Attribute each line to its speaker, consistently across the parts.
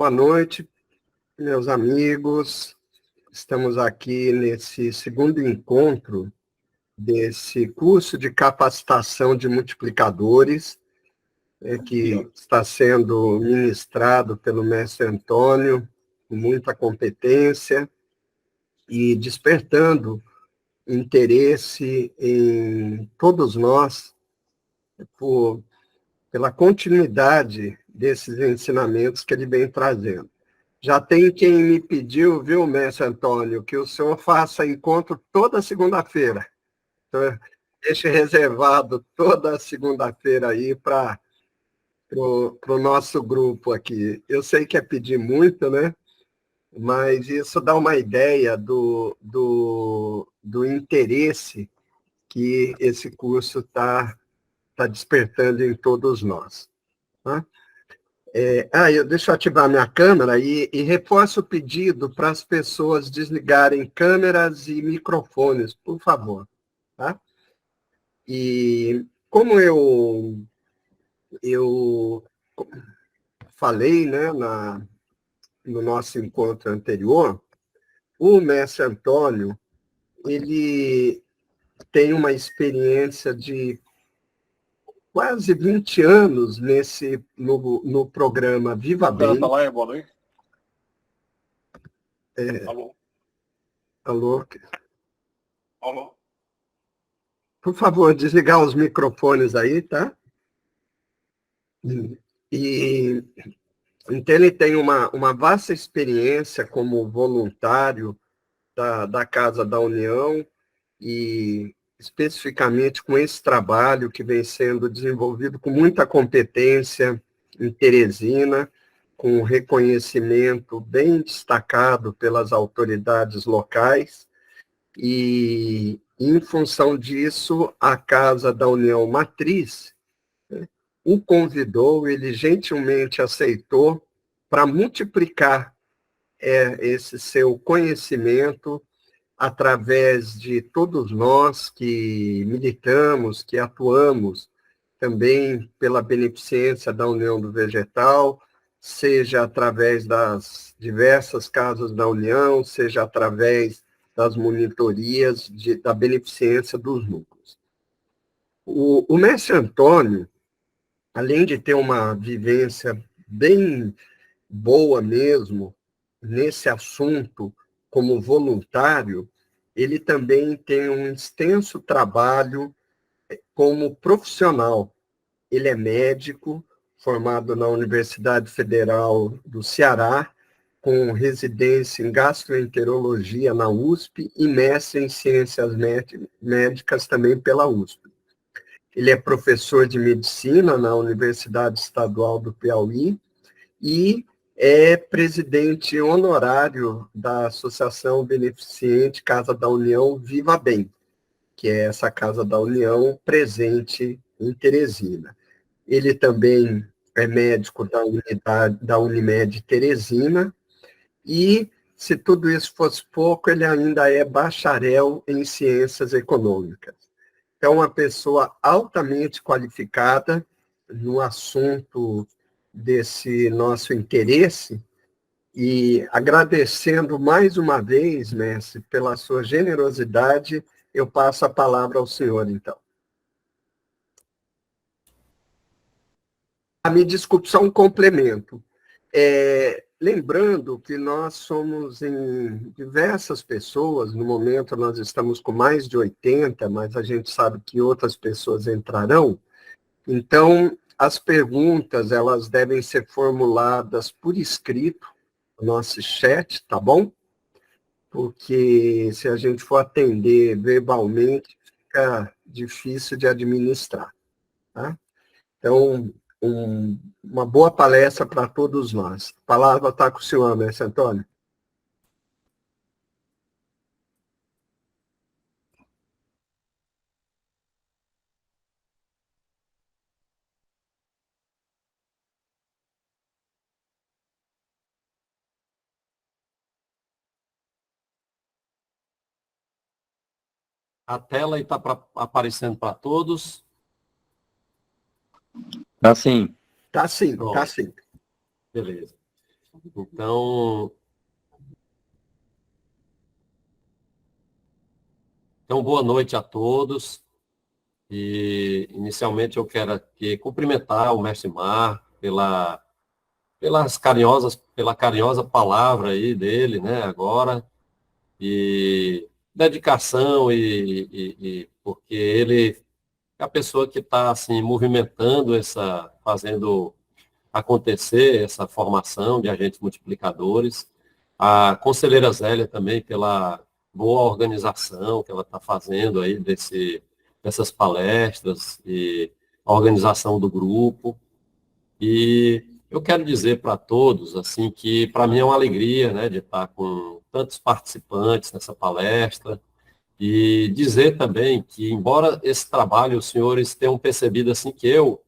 Speaker 1: Boa noite, meus amigos. Estamos aqui nesse segundo encontro desse curso de capacitação de multiplicadores, que está sendo ministrado pelo mestre Antônio, com muita competência e despertando interesse em todos nós pela continuidade desses ensinamentos que ele vem trazendo. Já tem quem me pediu, viu, mestre Antônio, que o senhor faça encontro toda segunda-feira. Então, deixe reservado toda segunda-feira aí para o nosso grupo aqui. Eu sei que é pedir muito, né? Mas isso dá uma ideia do interesse que esse curso está despertando em todos nós. Tá? Deixa eu ativar minha câmera e reforço o pedido para as pessoas desligarem câmeras e microfones, por favor. Tá? E como eu falei, né, no nosso encontro anterior, o mestre Antônio, ele tem uma experiência de quase 20 anos no programa Viva Bem.
Speaker 2: Tá lá, boa noite. Alô?
Speaker 1: Alô?
Speaker 2: Alô?
Speaker 1: Por favor, desligar os microfones aí, tá? E então ele tem uma vasta experiência como voluntário da Casa da União e especificamente com esse trabalho que vem sendo desenvolvido com muita competência em Teresina, com reconhecimento bem destacado pelas autoridades locais, e em função disso, a Casa da União Matriz o convidou, ele gentilmente aceitou para multiplicar esse seu conhecimento através de todos nós que militamos, que atuamos também pela beneficência da União do Vegetal, seja através das diversas casas da União, seja através das monitorias da beneficência dos núcleos. O mestre Antônio, além de ter uma vivência bem boa mesmo nesse assunto como voluntário, ele também tem um extenso trabalho como profissional. Ele é médico, formado na Universidade Federal do Ceará, com residência em gastroenterologia na USP e mestre em ciências médicas também pela USP. Ele é professor de medicina na Universidade Estadual do Piauí e é presidente honorário da Associação Beneficente Casa da União Viva Bem, que é essa Casa da União presente em Teresina. Ele também é médico da Unimed Teresina e, se tudo isso fosse pouco, ele ainda é bacharel em ciências econômicas. É uma pessoa altamente qualificada no assunto desse nosso interesse e agradecendo mais uma vez, mestre, pela sua generosidade, eu passo a palavra ao senhor, então. Me desculpe, só um complemento. Lembrando que nós somos em diversas pessoas, no momento nós estamos com mais de 80, mas a gente sabe que outras pessoas entrarão. Então, as perguntas, elas devem ser formuladas por escrito, no nosso chat, tá bom? Porque se a gente for atender verbalmente, fica difícil de administrar, tá? Então, uma boa palestra para todos nós. A palavra está com o senhor, mestre Antônio.
Speaker 3: A tela está aparecendo para todos?
Speaker 4: Tá sim.
Speaker 1: Tá sim, tá sim.
Speaker 3: Beleza. Então, boa noite a todos. E, inicialmente, eu quero aqui cumprimentar o mestre Mar pela carinhosa palavra aí dele, né, agora, e dedicação, porque ele é a pessoa que está, assim, movimentando fazendo acontecer essa formação de agentes multiplicadores. A conselheira Zélia também, pela boa organização que ela está fazendo aí dessas palestras e a organização do grupo. E eu quero dizer para todos, assim, que para mim é uma alegria, né, de estar com tantos participantes nessa palestra, e dizer também que, embora esse trabalho os senhores tenham percebido assim que eu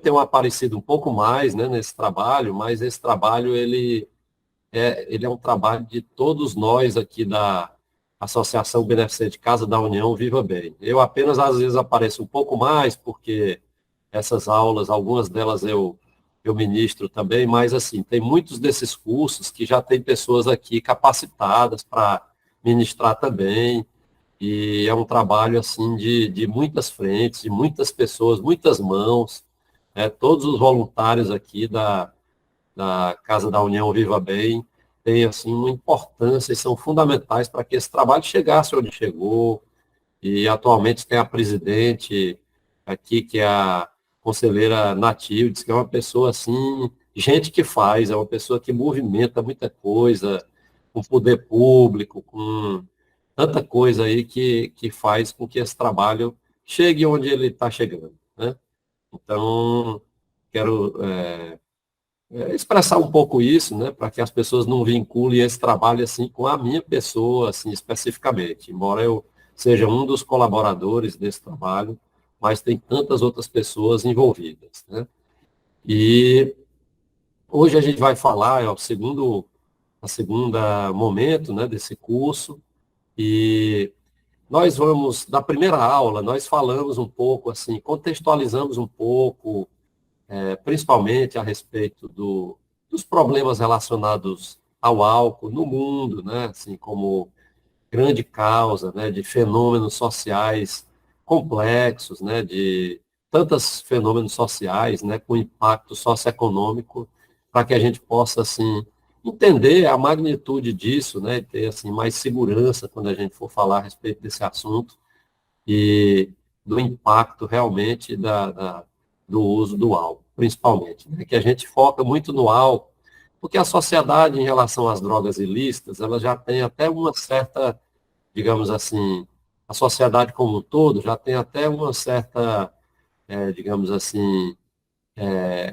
Speaker 3: tenho aparecido um pouco mais, né, nesse trabalho, mas esse trabalho ele é um trabalho de todos nós aqui da Associação Beneficente Casa da União Viva Bem. Eu apenas às vezes apareço um pouco mais porque essas aulas, algumas delas eu ministro também, mas assim, tem muitos desses cursos que já tem pessoas aqui capacitadas para ministrar também, e é um trabalho assim de muitas frentes, de muitas pessoas, muitas mãos, né? Todos os voluntários aqui da Casa da União Viva Bem têm assim uma importância e são fundamentais para que esse trabalho chegasse onde chegou. E atualmente tem a presidente aqui, que é a conselheira Natildes, que é uma pessoa assim, gente que faz, é uma pessoa que movimenta muita coisa, com poder público, com tanta coisa aí que faz com que esse trabalho chegue onde ele está chegando, né? Então, quero expressar um pouco isso, né, para que as pessoas não vinculem esse trabalho assim com a minha pessoa, assim, especificamente. Embora eu seja um dos colaboradores desse trabalho, mas tem tantas outras pessoas envolvidas, né? E hoje a gente vai falar, é a segunda momento, né, desse curso, e nós vamos, na primeira aula, nós falamos um pouco, assim, contextualizamos um pouco, principalmente a respeito dos problemas relacionados ao álcool no mundo, né, assim, como grande causa, né, de fenômenos sociais complexos, né, de tantos fenômenos sociais, né, com impacto socioeconômico, para que a gente possa, assim, entender a magnitude disso, né, e ter, assim, mais segurança quando a gente for falar a respeito desse assunto e do impacto realmente do uso do álcool, principalmente, né, que a gente foca muito no álcool, porque a sociedade, em relação às drogas ilícitas, ela já tem até uma certa, digamos assim, a sociedade como um todo já tem até uma certa, digamos assim,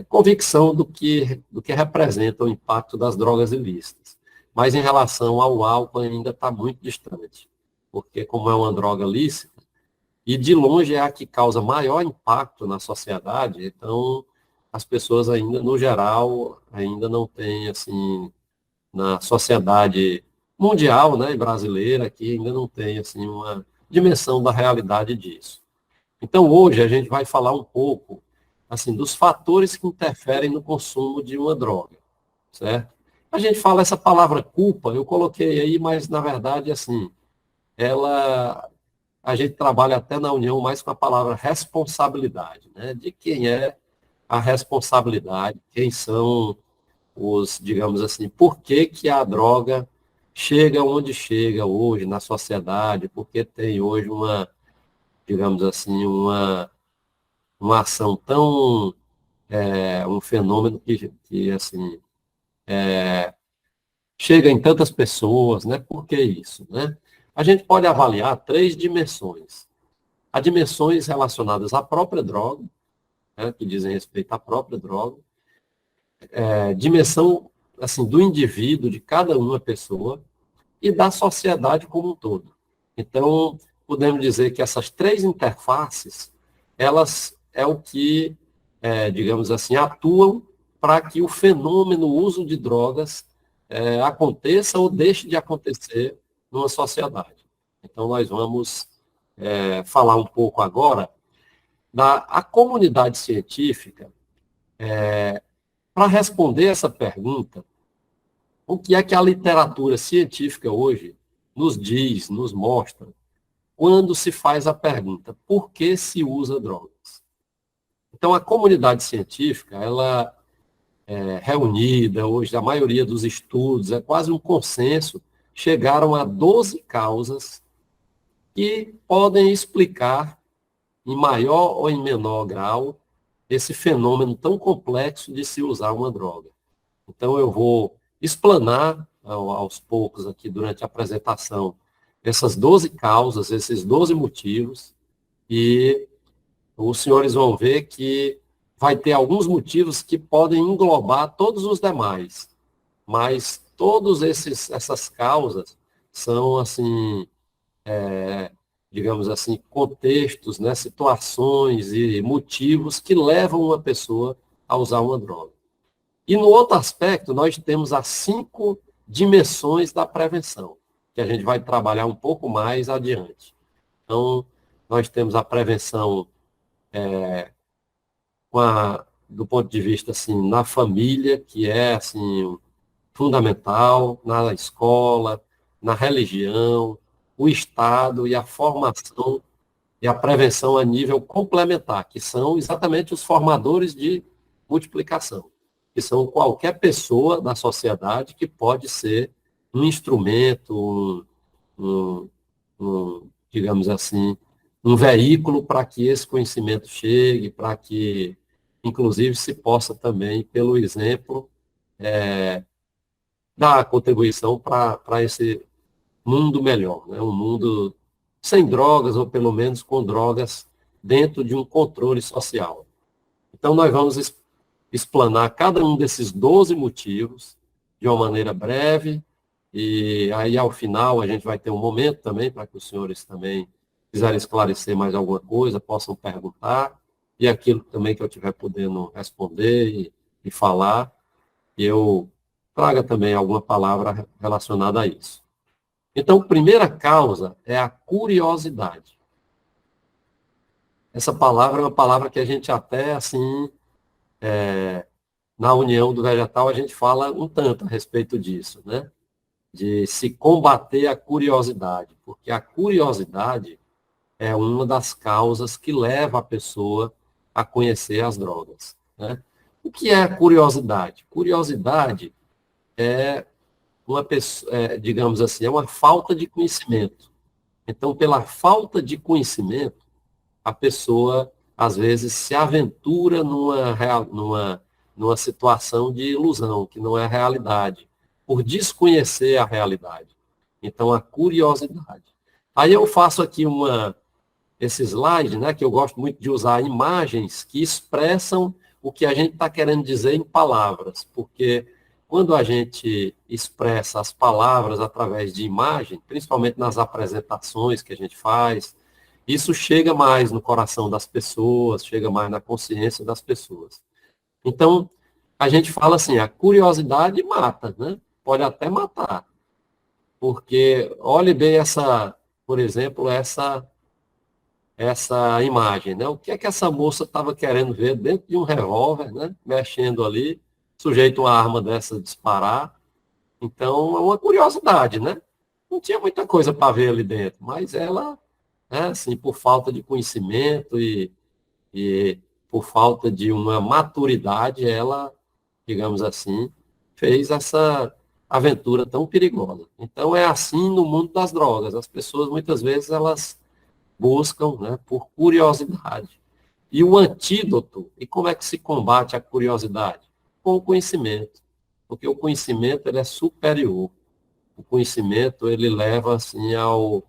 Speaker 3: convicção do que representa o impacto das drogas ilícitas. Mas em relação ao álcool ainda está muito distante, porque como é uma droga lícita, e de longe é a que causa maior impacto na sociedade, então as pessoas ainda, no geral, ainda não têm, assim, na sociedade mundial, né, e brasileira, que ainda não tem, assim, uma dimensão da realidade disso. Então, hoje, a gente vai falar um pouco, assim, dos fatores que interferem no consumo de uma droga, certo? A gente fala essa palavra culpa, eu coloquei aí, mas, na verdade, assim, a gente trabalha até na União mais com a palavra responsabilidade, né? De quem é a responsabilidade, quem são digamos assim, por que que a droga chega onde chega hoje na sociedade, porque tem hoje digamos assim, uma ação tão, um fenômeno que assim, chega em tantas pessoas, né? Por que isso, né? A gente pode avaliar três dimensões. Há dimensões relacionadas à própria droga, né, que dizem respeito à própria droga, dimensão assim do indivíduo, de cada uma pessoa, e da sociedade como um todo. Então, podemos dizer que essas três interfaces, elas é o que, digamos assim, atuam para que o fenômeno o uso de drogas aconteça ou deixe de acontecer numa sociedade. Então, nós vamos falar um pouco agora a comunidade científica, para responder essa pergunta, O que é que a literatura científica hoje nos diz, nos mostra, quando se faz a pergunta, por que se usa drogas? Então, a comunidade científica, ela é reunida, hoje a maioria dos estudos, é quase um consenso, chegaram a 12 causas que podem explicar, em maior ou em menor grau, esse fenômeno tão complexo de se usar uma droga. Então, eu vou explanar aos poucos aqui durante a apresentação essas 12 causas, esses 12 motivos, e os senhores vão ver que vai ter alguns motivos que podem englobar todos os demais, mas todas essas causas são, assim, digamos assim, contextos, né, situações e motivos que levam uma pessoa a usar uma droga. E no outro aspecto, nós temos as 5 dimensões da prevenção, que a gente vai trabalhar um pouco mais adiante. Então, nós temos a prevenção do ponto de vista assim, na família, que é assim, fundamental, na escola, na religião, o Estado e a formação e a prevenção a nível complementar, que são exatamente os formadores de multiplicação, que são qualquer pessoa da sociedade que pode ser um instrumento, digamos assim, um veículo para que esse conhecimento chegue, para que, inclusive, se possa também, pelo exemplo, dar a contribuição para esse mundo melhor, né? Um mundo sem drogas, ou pelo menos com drogas dentro de um controle social. Então, nós vamos explanar cada um desses 12 motivos de uma maneira breve, e aí, ao final, a gente vai ter um momento também para que os senhores também quiserem esclarecer mais alguma coisa, possam perguntar, e aquilo também que eu estiver podendo responder e falar, eu traga também alguma palavra relacionada a isso. Então, a primeira causa é a curiosidade. Essa palavra é uma palavra que a gente até, assim, na União do Vegetal, a gente fala um tanto a respeito disso, né? De se combater a curiosidade, porque a curiosidade é uma das causas que leva a pessoa a conhecer as drogas, né? O que é a curiosidade? Curiosidade é uma pessoa, digamos assim, é uma falta de conhecimento. Então, pela falta de conhecimento, a pessoa, às vezes, se aventura numa situação de ilusão, que não é a realidade, por desconhecer a realidade. Então, a curiosidade. Aí eu faço aqui esse slide, né, que eu gosto muito de usar imagens que expressam o que a gente está querendo dizer em palavras, porque quando a gente expressa as palavras através de imagem, principalmente nas apresentações que a gente faz, isso chega mais no coração das pessoas, chega mais na consciência das pessoas. Então, a gente fala assim, a curiosidade mata, né? Pode até matar. Porque, olhe bem por exemplo, essa imagem, né? O que é que essa moça estava querendo ver dentro de um revólver, né? Mexendo ali, sujeito a uma arma dessa disparar. Então, é uma curiosidade, né? Não tinha muita coisa para ver ali dentro, mas ela, né, assim, por falta de conhecimento e por falta de uma maturidade, ela, digamos assim, fez essa aventura tão perigosa. Então, é assim no mundo das drogas. As pessoas, muitas vezes, elas buscam, né, por curiosidade. E o antídoto, e como é que se combate a curiosidade? Com o conhecimento. Porque o conhecimento, ele é superior. O conhecimento, ele leva, assim, ao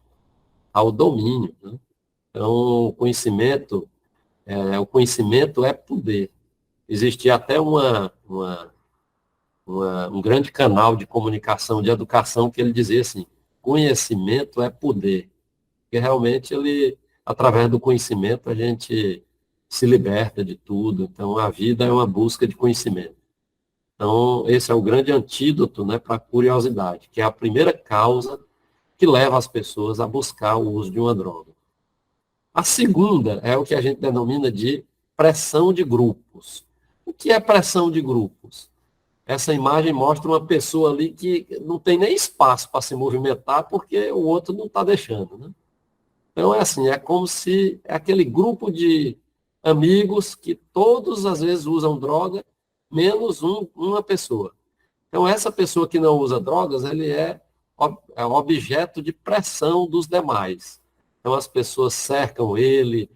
Speaker 3: domínio, né? Então, o conhecimento é poder. Existia até um grande canal de comunicação, de educação, que ele dizia assim, conhecimento é poder. Porque realmente, através do conhecimento, a gente se liberta de tudo. Então, a vida é uma busca de conhecimento. Então, esse é o grande antídoto, né, para a curiosidade, que é a primeira causa que leva as pessoas a buscar o uso de uma droga. A segunda é o que a gente denomina de pressão de grupos. O que é pressão de grupos? essa imagem mostra uma pessoa ali que não tem nem espaço para se movimentar porque o outro não está deixando, né? Então, é assim, é como se é aquele grupo de amigos que todos, às vezes, usam droga, menos uma pessoa. Então, essa pessoa que não usa drogas, ele é objeto de pressão dos demais. Então, as pessoas cercam ele,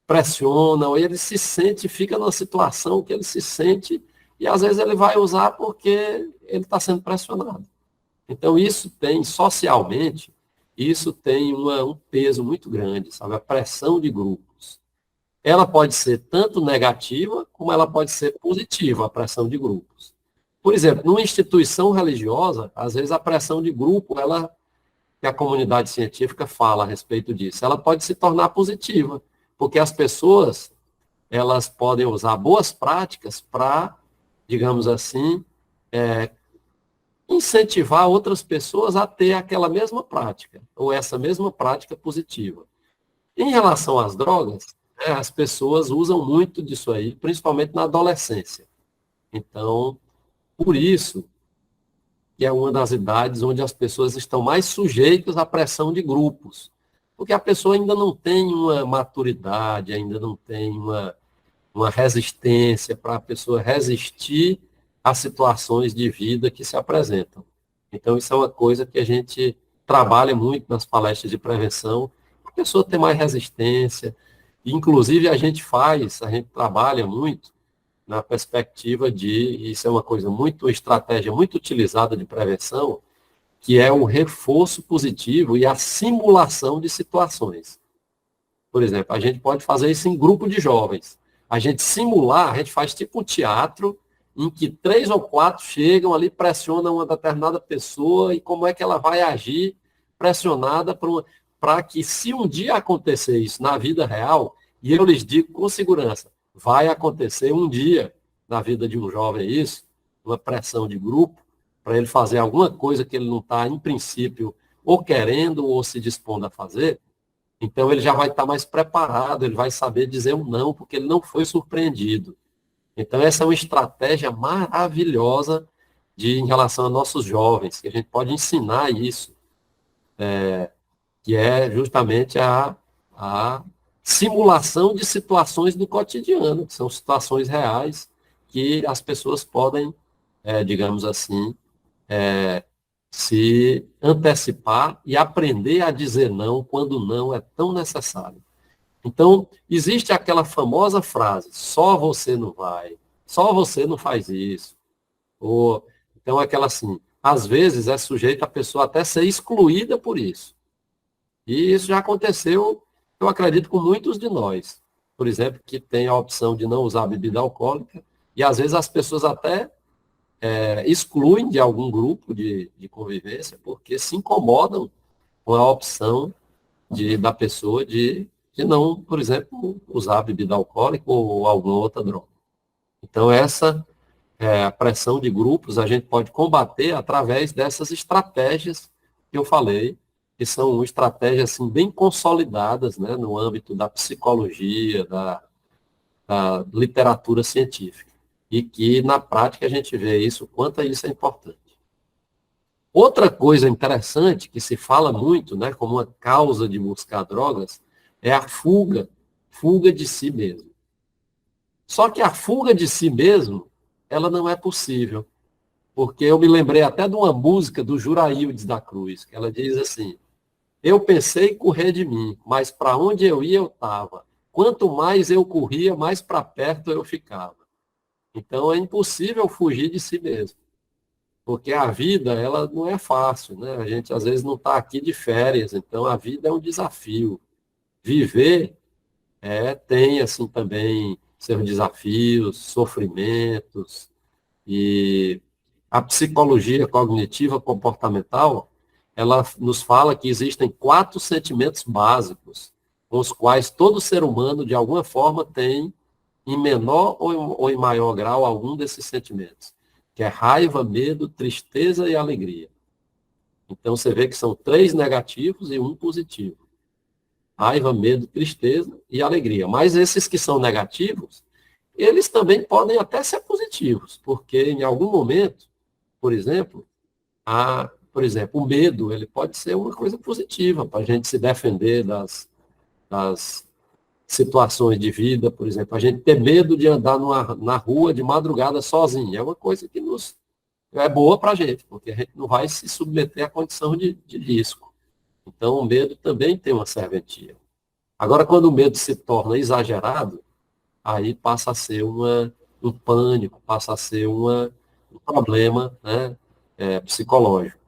Speaker 3: pressionam, ele se sente, fica numa situação que ele se sente, e às vezes ele vai usar porque ele está sendo pressionado. Então, isso tem, socialmente, isso tem um peso muito grande, sabe? A pressão de grupos. Ela pode ser tanto negativa, como ela pode ser positiva, a pressão de grupos. Por exemplo, numa instituição religiosa, às vezes a pressão de grupo, que a comunidade científica fala a respeito disso, ela pode se tornar positiva, porque as pessoas, elas podem usar boas práticas para, digamos assim, incentivar outras pessoas a ter aquela mesma prática, ou essa mesma prática positiva. Em relação às drogas, as pessoas usam muito disso aí, principalmente na adolescência. Então, por isso, que é uma das idades onde as pessoas estão mais sujeitas à pressão de grupos, porque a pessoa ainda não tem uma maturidade, ainda não tem uma resistência para a pessoa resistir às situações de vida que se apresentam. Então, isso é uma coisa que a gente trabalha muito nas palestras de prevenção, a pessoa ter mais resistência. Inclusive, a gente trabalha muito na perspectiva isso é uma estratégia muito utilizada de prevenção, que é o reforço positivo e a simulação de situações. Por exemplo, a gente pode fazer isso em grupo de jovens. A gente faz tipo um teatro, em que 3 ou 4 chegam ali, pressionam uma determinada pessoa e como é que ela vai agir pressionada para que, se um dia acontecer isso na vida real, e eu lhes digo com segurança, vai acontecer um dia na vida de um jovem isso, uma pressão de grupo, para ele fazer alguma coisa que ele não está, em princípio, ou querendo ou se dispondo a fazer, então ele já vai estar mais preparado, ele vai saber dizer um não, porque ele não foi surpreendido. Então, essa é uma estratégia maravilhosa em relação a nossos jovens, que a gente pode ensinar isso, que é justamente a simulação de situações do cotidiano, que são situações reais que as pessoas podem, digamos assim, se antecipar e aprender a dizer não quando não é tão necessário. Então, existe aquela famosa frase, só você não vai, só você não faz isso. Então, aquela assim, às vezes é sujeito a pessoa até ser excluída por isso. E isso já aconteceu, eu acredito, com muitos de nós. Por exemplo, que tem a opção de não usar bebida alcoólica, e às vezes as pessoas até excluem de algum grupo de convivência, porque se incomodam com a opção da pessoa de não, por exemplo, usar bebida alcoólica ou alguma outra droga. Então, essa pressão de grupos a gente pode combater através dessas estratégias que eu falei, que são estratégias assim, bem consolidadas, né, no âmbito da psicologia, da literatura científica. E que, na prática, a gente vê isso, quanto isso é importante. Outra coisa interessante, que se fala muito, né, como uma causa de buscar drogas, é a fuga de si mesmo. Só que a fuga de si mesmo, ela não é possível. Porque eu me lembrei até de uma música do Juraildes da Cruz, que ela diz assim, eu pensei em correr de mim, mas para onde eu ia eu estava. Quanto mais eu corria, mais para perto eu ficava. Então é impossível fugir de si mesmo. Porque a vida, ela não é fácil, né? A gente às vezes não está aqui de férias, então a vida é um desafio. Viver tem, assim, também seus desafios, sofrimentos, e a psicologia cognitiva comportamental, ela nos fala que existem 4 sentimentos básicos, com os quais todo ser humano, de alguma forma, tem, em menor ou em maior grau, algum desses sentimentos, que é raiva, medo, tristeza e alegria. Então, você vê que são 3 negativos e 1 positivo. Raiva, medo, tristeza e alegria. Mas esses que são negativos, eles também podem até ser positivos, porque em algum momento, por exemplo, o medo, ele pode ser uma coisa positiva para a gente se defender das situações de vida, por exemplo. A gente ter medo de andar na rua de madrugada sozinho é uma coisa que é boa para a gente, porque a gente não vai se submeter à condição de risco. Então, o medo também tem uma serventia. Agora, quando o medo se torna exagerado, aí passa a ser um pânico, passa a ser um problema, né, psicológico.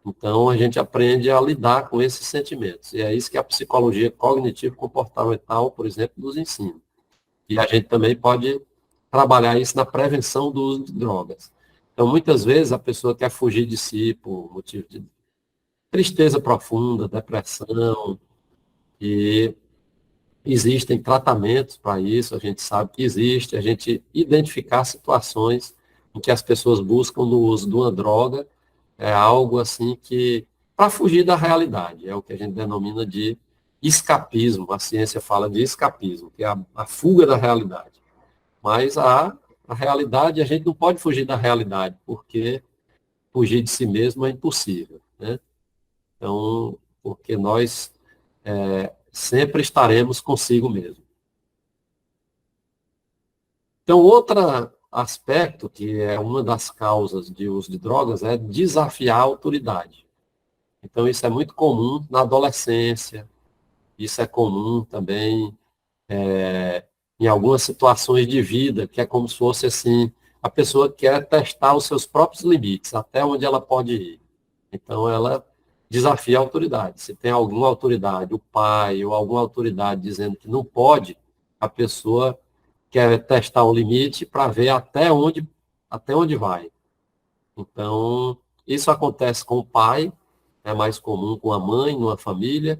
Speaker 3: Então, a gente aprende a lidar com esses sentimentos. E é isso que a psicologia cognitivo-comportamental, por exemplo, nos ensina. E a gente também pode trabalhar isso na prevenção do uso de drogas. Então, muitas vezes, a pessoa quer fugir de si por motivo de tristeza profunda, depressão, e existem tratamentos para isso, a gente sabe que existe, a gente identificar situações em que as pessoas buscam no uso de uma droga, é algo assim que, para fugir da realidade, é o que a gente denomina de escapismo, a ciência fala de escapismo, que é a fuga da realidade. Mas a realidade, a gente não pode fugir da realidade, porque fugir de si mesmo é impossível, né? Então, porque nós sempre estaremos consigo mesmo. Então, outro aspecto, que é uma das causas de uso de drogas, é desafiar a autoridade. Então, isso é muito comum na adolescência, isso é comum também em algumas situações de vida, que é como se fosse assim, a pessoa quer testar os seus próprios limites, até onde ela pode ir. Então, ela desafia a autoridade. Se tem alguma autoridade, o pai ou alguma autoridade dizendo que não pode, a pessoa quer testar o limite para ver até onde vai. Então, isso acontece com o pai, é mais comum com a mãe, numa família,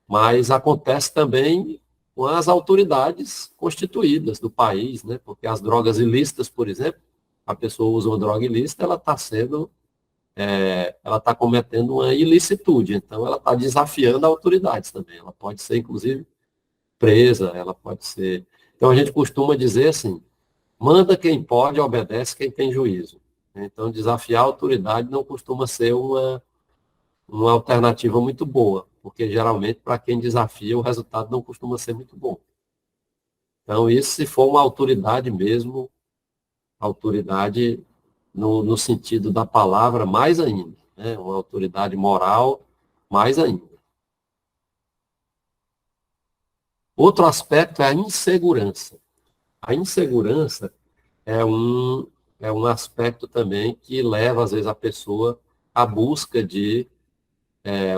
Speaker 3: mas acontece também com as autoridades constituídas do país, né? Porque as drogas ilícitas, por exemplo, a pessoa usa uma droga ilícita, ela está cometendo uma ilicitude, então ela está desafiando autoridades também. Ela pode ser, inclusive, presa, ela pode ser... Então, a gente costuma dizer assim, manda quem pode, obedece quem tem juízo. Então, desafiar a autoridade não costuma ser uma alternativa muito boa, porque, geralmente, para quem desafia, o resultado não costuma ser muito bom. Então, isso se for uma autoridade mesmo, autoridade no sentido da palavra, mais ainda, né? Uma autoridade moral, mais ainda. Outro aspecto é a insegurança. A insegurança é um aspecto também que leva, às vezes, a pessoa à busca de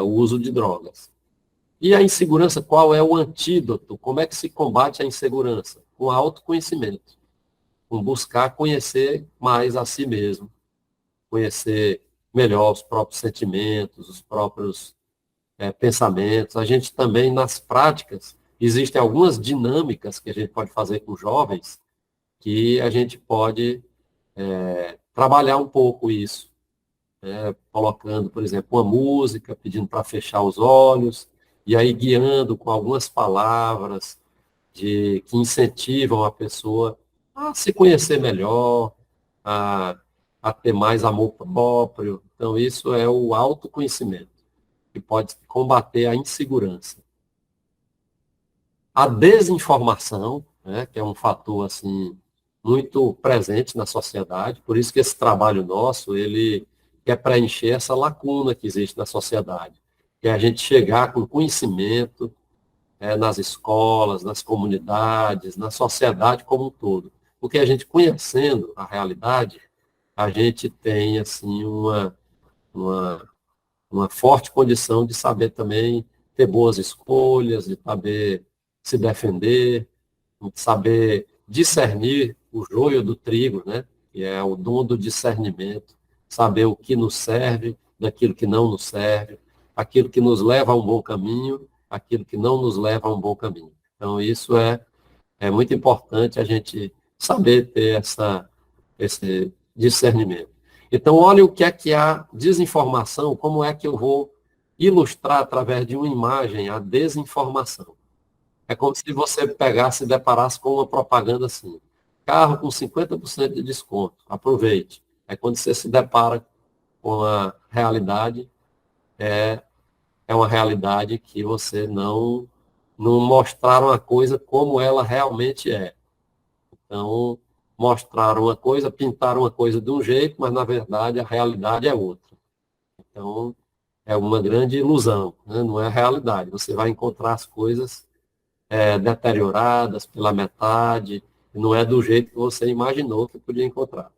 Speaker 3: o uso de drogas. E a insegurança, qual é o antídoto? Como é que se combate a insegurança? Com autoconhecimento, com buscar conhecer mais a si mesmo, conhecer melhor os próprios sentimentos, os próprios pensamentos. A gente também, nas práticas, existem algumas dinâmicas que a gente pode fazer com jovens que a gente pode trabalhar um pouco isso, colocando, por exemplo, uma música, pedindo para fechar os olhos, e aí guiando com algumas palavras que incentivam a pessoa a se conhecer melhor, a ter mais amor próprio. Então, isso é o autoconhecimento, que pode combater a insegurança. A desinformação, né, que é um fator assim, muito presente na sociedade, por isso que esse trabalho nosso, ele quer preencher essa lacuna que existe na sociedade, que é a gente chegar com conhecimento nas escolas, nas comunidades, na sociedade como um todo. Porque a gente conhecendo a realidade, a gente tem assim uma forte condição de saber também ter boas escolhas, de saber se defender, de saber discernir o joio do trigo, né? Que é o dom do discernimento, saber o que nos serve daquilo que não nos serve, aquilo que nos leva a um bom caminho, aquilo que não nos leva a um bom caminho. Então, isso é muito importante a gente saber ter esse discernimento. Então, olha o que é a desinformação, como é que eu vou ilustrar através de uma imagem a desinformação. É como se você pegasse e deparasse com uma propaganda assim. carro com 50% de desconto, aproveite. Aí quando você se depara com a realidade, é uma realidade que você não mostraram a coisa como ela realmente é. Então, mostraram uma coisa, pintaram uma coisa de um jeito, mas na verdade a realidade é outra. Então, é uma grande ilusão, né? Não é a realidade. Você vai encontrar as coisas deterioradas pela metade, não é do jeito que você imaginou que podia encontrar.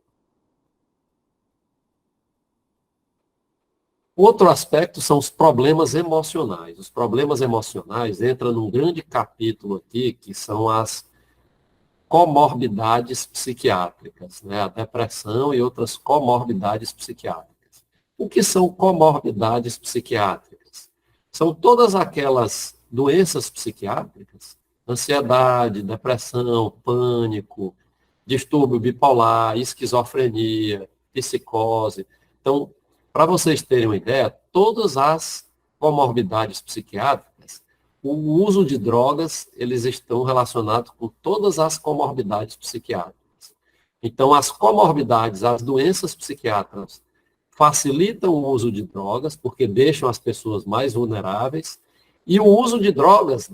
Speaker 3: Outro aspecto são os problemas emocionais. Os problemas emocionais entram num grande capítulo aqui, que são as comorbidades psiquiátricas, né? A depressão e outras comorbidades psiquiátricas. O que são comorbidades psiquiátricas? São todas aquelas doenças psiquiátricas, ansiedade, depressão, pânico, distúrbio bipolar, esquizofrenia, psicose. Então, para vocês terem uma ideia, todas as comorbidades psiquiátricas, o uso de drogas, eles estão relacionados com todas as comorbidades psiquiátricas. Então, as comorbidades, as doenças psiquiátricas, facilitam o uso de drogas, porque deixam as pessoas mais vulneráveis, e o uso de drogas,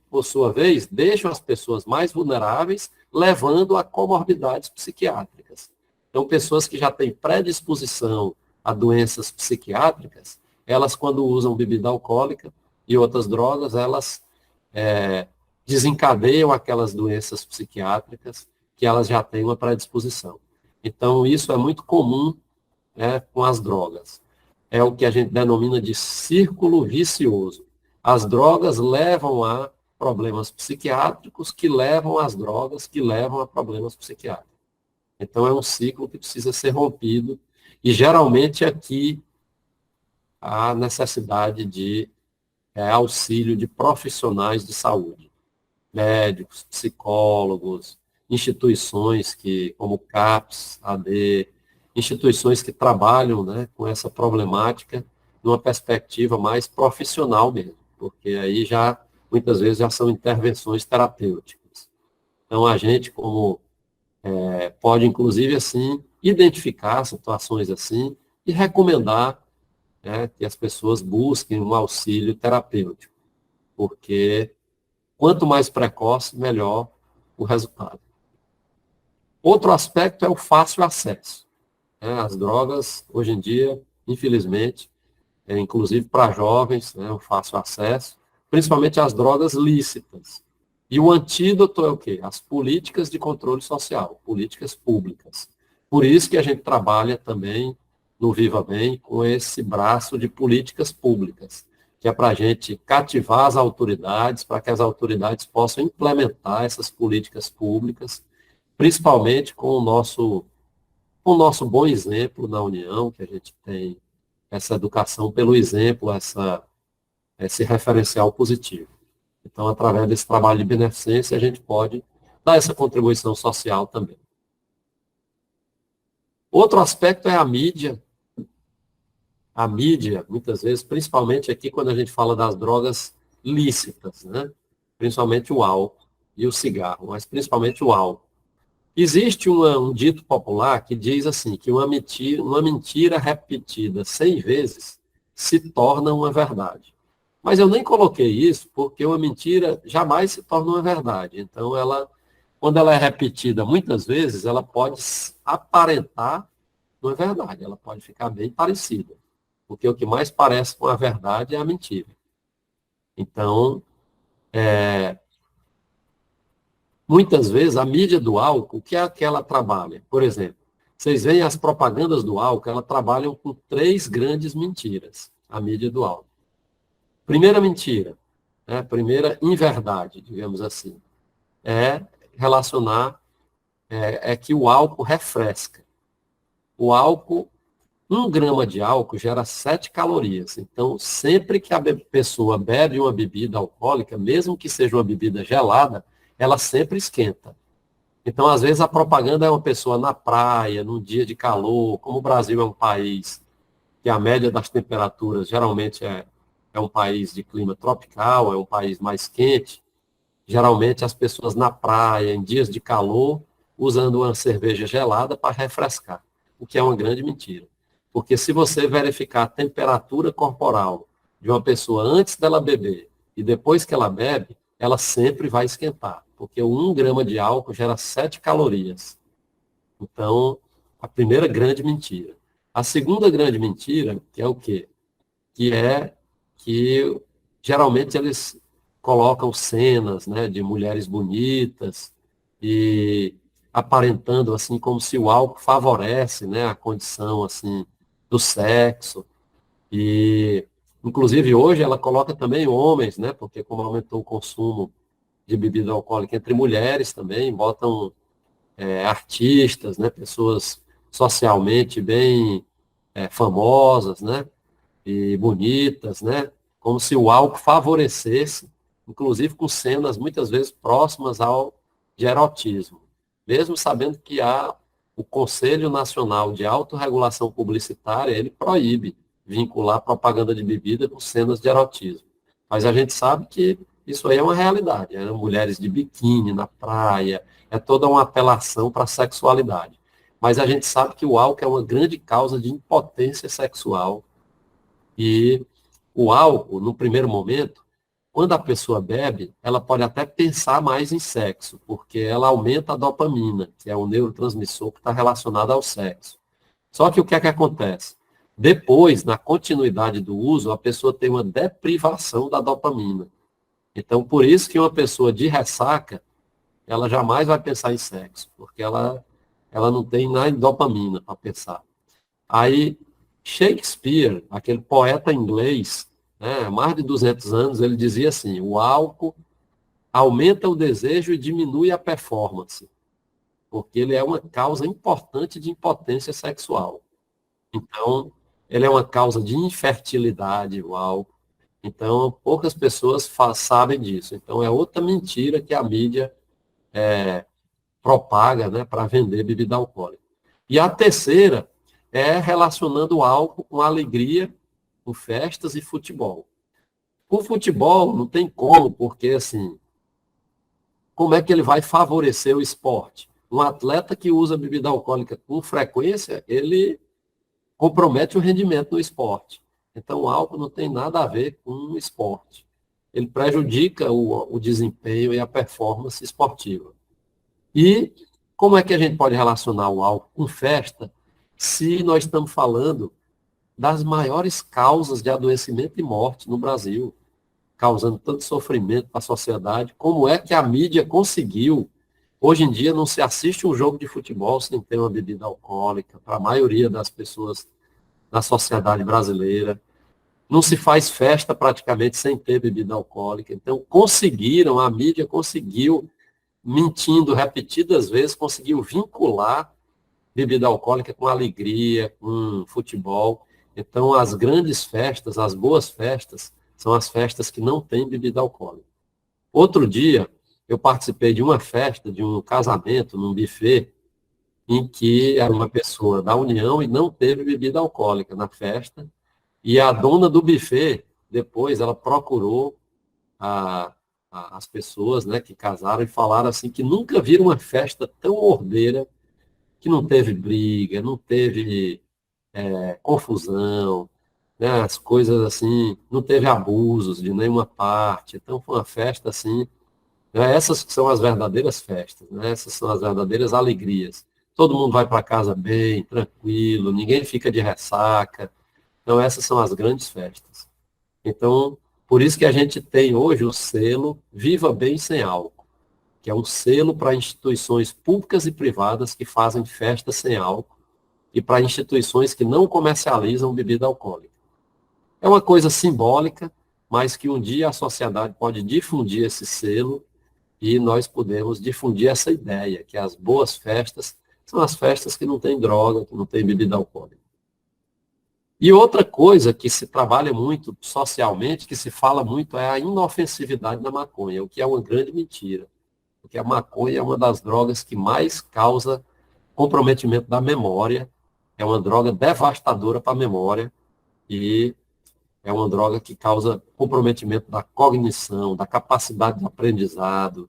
Speaker 3: por sua vez, deixam as pessoas mais vulneráveis, levando a comorbidades psiquiátricas. Então, pessoas que já têm predisposição a doenças psiquiátricas, elas, quando usam bebida alcoólica e outras drogas, elas desencadeiam aquelas doenças psiquiátricas que elas já têm uma predisposição. Então, isso é muito comum com as drogas. É o que a gente denomina de círculo vicioso. As drogas levam a problemas psiquiátricos, que levam às drogas, que levam a problemas psiquiátricos. Então, é um ciclo que precisa ser rompido, e geralmente aqui há necessidade de auxílio de profissionais de saúde, médicos, psicólogos, instituições como CAPS, AD, instituições que trabalham, né, com essa problemática numa perspectiva mais profissional mesmo, porque aí muitas vezes já são intervenções terapêuticas. Então, a gente, pode, inclusive, assim, identificar situações assim e recomendar que as pessoas busquem um auxílio terapêutico, porque quanto mais precoce, melhor o resultado. Outro aspecto é o fácil acesso. As drogas, hoje em dia, infelizmente, inclusive para jovens, o fácil acesso, principalmente as drogas lícitas. E o antídoto é o quê? As políticas de controle social, políticas públicas. Por isso que a gente trabalha também no Viva Bem com esse braço de políticas públicas, que é para a gente cativar as autoridades, para que as autoridades possam implementar essas políticas públicas, principalmente com o nosso bom exemplo na União, que a gente tem essa educação pelo exemplo, esse referencial positivo. Então, através desse trabalho de beneficência, a gente pode dar essa contribuição social também. Outro aspecto é a mídia. A mídia, muitas vezes, principalmente aqui quando a gente fala das drogas lícitas, né? Principalmente o álcool e o cigarro, mas principalmente o álcool. Existe um dito popular que diz assim, que uma mentira repetida 100 vezes se torna uma verdade. Mas eu nem coloquei isso porque uma mentira jamais se torna uma verdade. Então, quando ela é repetida muitas vezes, ela pode aparentar uma verdade, ela pode ficar bem parecida. Porque o que mais parece com a verdade é a mentira. Então, muitas vezes, a mídia do álcool, o que é que ela trabalha? Por exemplo, vocês veem as propagandas do álcool, elas trabalham com 3 grandes mentiras, a mídia do álcool. Primeira mentira, primeira inverdade, digamos assim, é que o álcool refresca. O álcool, 1 grama de álcool gera 7 calorias. Então, sempre que a pessoa bebe uma bebida alcoólica, mesmo que seja uma bebida gelada, ela sempre esquenta. Então, às vezes, a propaganda é uma pessoa na praia, num dia de calor, como o Brasil é um país que a média das temperaturas geralmente é um país de clima tropical, é um país mais quente, geralmente as pessoas na praia, em dias de calor, usando uma cerveja gelada para refrescar, o que é uma grande mentira. Porque se você verificar a temperatura corporal de uma pessoa antes dela beber e depois que ela bebe, ela sempre vai esquentar, porque 1 grama de álcool gera 7 calorias. Então, a primeira grande mentira. A segunda grande mentira, que é o quê? Que é que geralmente eles colocam cenas, né, de mulheres bonitas e aparentando assim como se o álcool favorece, né, a condição assim do sexo. E inclusive hoje ela coloca também homens, né, porque como aumentou o consumo de bebida alcoólica entre mulheres também, botam artistas, né, pessoas socialmente bem famosas, né, e bonitas, né, como se o álcool favorecesse, inclusive com cenas muitas vezes próximas ao de erotismo, mesmo sabendo que há o Conselho Nacional de Autorregulação Publicitária, ele proíbe vincular propaganda de bebida com cenas de erotismo. Mas a gente sabe que isso aí é uma realidade, mulheres de biquíni na praia, é toda uma apelação para a sexualidade. Mas a gente sabe que o álcool é uma grande causa de impotência sexual e o álcool, no primeiro momento, quando a pessoa bebe, ela pode até pensar mais em sexo, porque ela aumenta a dopamina, que é o neurotransmissor que está relacionado ao sexo. Só que o que é que acontece? Depois, na continuidade do uso, a pessoa tem uma deprivação da dopamina. Então, por isso que uma pessoa de ressaca, ela jamais vai pensar em sexo, porque ela não tem nem dopamina para pensar. Aí, Shakespeare, aquele poeta inglês, né, há mais de 200 anos, ele dizia assim, o álcool aumenta o desejo e diminui a performance, porque ele é uma causa importante de impotência sexual. Então, ele é uma causa de infertilidade, o álcool. Então, poucas pessoas sabem disso. Então, é outra mentira que a mídia propaga, né, para vender bebida alcoólica. E a terceira é relacionando o álcool com alegria, com festas e futebol. O futebol não tem como, porque assim, como é que ele vai favorecer o esporte? Um atleta que usa bebida alcoólica com frequência, ele compromete o rendimento no esporte. Então, o álcool não tem nada a ver com o esporte. Ele prejudica o desempenho e a performance esportiva. E como é que a gente pode relacionar o álcool com festa se nós estamos falando das maiores causas de adoecimento e morte no Brasil, causando tanto sofrimento para a sociedade? Como é que a mídia conseguiu? Hoje em dia não se assiste um jogo de futebol sem ter uma bebida alcoólica, para a maioria das pessoas na sociedade brasileira. Não se faz festa praticamente sem ter bebida alcoólica. Então, a mídia conseguiu, mentindo repetidas vezes, conseguiu vincular bebida alcoólica com alegria, com futebol. Então, as grandes festas, as boas festas, são as festas que não têm bebida alcoólica. Outro dia, eu participei de uma festa, de um casamento, num buffet, em que era uma pessoa da União e não teve bebida alcoólica na festa, e a dona do buffet, depois, ela procurou as pessoas, né, que casaram e falaram assim que nunca viram uma festa tão ordeira, que não teve briga, não teve confusão, né, as coisas assim, não teve abusos de nenhuma parte. Então foi uma festa assim, né, essas são as verdadeiras festas, né, essas são as verdadeiras alegrias. Todo mundo vai para casa bem, tranquilo, ninguém fica de ressaca. Então essas são as grandes festas. Então, por isso que a gente tem hoje o selo Viva Bem Sem Álcool, que é um selo para instituições públicas e privadas que fazem festas sem álcool e para instituições que não comercializam bebida alcoólica. É uma coisa simbólica, mas que um dia a sociedade pode difundir esse selo e nós podemos difundir essa ideia, que as boas festas são as festas que não têm droga, que não têm bebida alcoólica. E outra coisa que se trabalha muito socialmente, que se fala muito, é a inofensividade da maconha, o que é uma grande mentira. Porque a maconha é uma das drogas que mais causa comprometimento da memória, é uma droga devastadora para a memória e é uma droga que causa comprometimento da cognição, da capacidade de aprendizado.